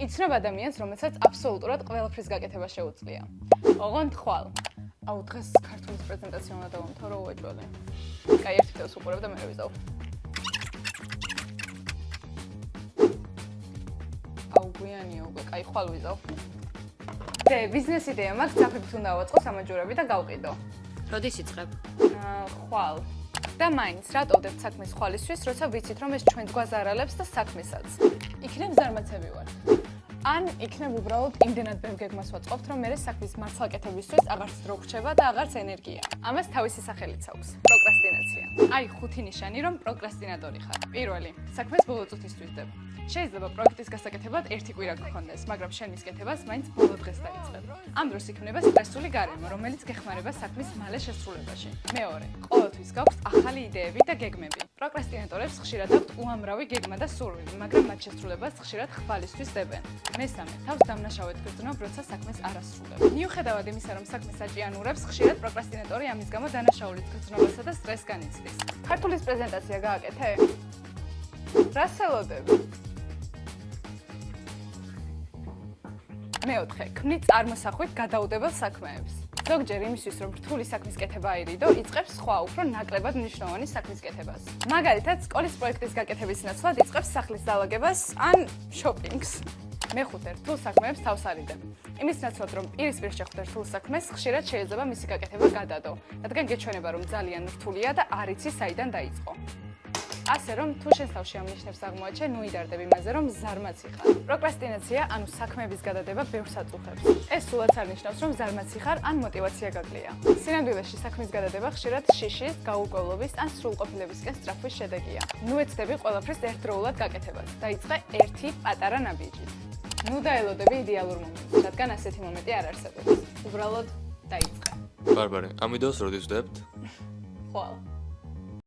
იცნობ ადამიანს, რომელსაც აბსოლუტურად ყველაფრის გაკეთება შეუძლია. ოღონდ ხვალ. აუ დღეს ქართულის პრეზენტაცია უნდა დავამთავრო უეჭველი. კაი, ერთ ვიდეოს უყურებ და მე ვიზავ. აუ გვიანია უკვე, კაი, ხვალ ვიზავ. ბიზნეს იდეა მაქვს, საფრთხით უნდა ავაწყო სამაჯურები და გავყიდო. როდის იწყებ? ხვალ. და მაინც რატოვდებთ საქმის ხვალისთვის, როცა ვიცით, რომ ეს ჩვენს გვაზარალებს და საქმესაც. იქნებ ზარმაცები ვარ. ან იქნებ უბრალოდ იმდენად ბევრ გეგმას ვაწყობთ, რომ მე საქმის მართლაკეთებისთვის აღარც დრო გრჩება და აღარც ენერგია. ამას თავისი სახელიც აქვს. პროკრასტინაცია. აი, ხუთი ნიშანი, რომ პროკრასტინატორი ხარ. პირველი, საქმეს ბოლო წუთის ვიზდებ. შეიძლება პროექტის გასაკეთებლად ერთი კვირა გქონდეს, მაგრამ შენ მის კეთებას მაინც ბოლო დღეს დაიწყებ. ამ დროს იქნება სტრესული გარემო, რომელიც გეხმარება საქმის მალე შესრულებაში. მეორე, ყოველთვის გაქვს ახალი იდეები და გეგმები. პროკრასტინატორებს ხშირად აქვთ უამრავი გეგმა და სურვილი, მაგრამ მათ შესრულებას ხშირად ხვალისთვის დებენ. მესამე, თავს დამნაშავედ გრძნობ, როცა საქმეს არ ასრულებ. მიუხედავად იმისა, რომ საქმეს აჭიანურებს, ხშირად პროკრასტინატორი ამის გამო დანაშაულის გრძნობასა და სტრესს განიცდის. ქართულის პრეზენტაცია გააკეთე? რას ელოდები? მეოთხე, ქმნი წარმოსახვით გადაუდებელ საქმეებს. ზოგჯერ იმისთვის, რომ რთული საქმის კეთება აირიდო, იწყებს სხვა, უფრო ნაკლებად მნიშვნელოვანი საქმის კეთებას. მაგალითად, სკოლის პროექტის გაკეთების ნაცვლად იწყებს სახლის დალაგებას ან შოპინგს. მეხუთე, რთულ საქმეებს თავს არიდებ. იმის ნაცვლად, რომ პირისპირ შეხვდე რთულ საქმეს, ხშირად შეიძლება მისი გაკეთება გადადო, რადგან გეჩვენება, რომ ძალიან რთულია და არ იცი საიდან დაიწყო. ასე რომ, თუ შენს თავში ამ ნიშნებს აღმოაჩენ, ნუ იდარდებ იმაზე, რომ ზარმაცი ხარ. პროკრასტინაცია, ანუ საქმეების გადადება ბევრს აწუხებს. ეს სულაც არ ნიშნავს, რომ ზარმაცი ხარ ან мотиваცია გაკლია. სინამდვილეში საქმის გადადება ხშირად შიშის, გაურკვევლობის ან სრულყოფილებისკენ სწრაფვის შედეგია. ნუ ეცდები ყველაფრის ერთდროულად გაკეთებას. დაიწყე ერთი პატარა ნაბიჯით. ნუ დაელოდები იდეალურ მომენტს, რადგან ასეთი მომენტი არ არსებობს. უბრალოდ დაიწყე. ბარბარე, ამ ვიდეოს როდის ვდებთ? ხვალ.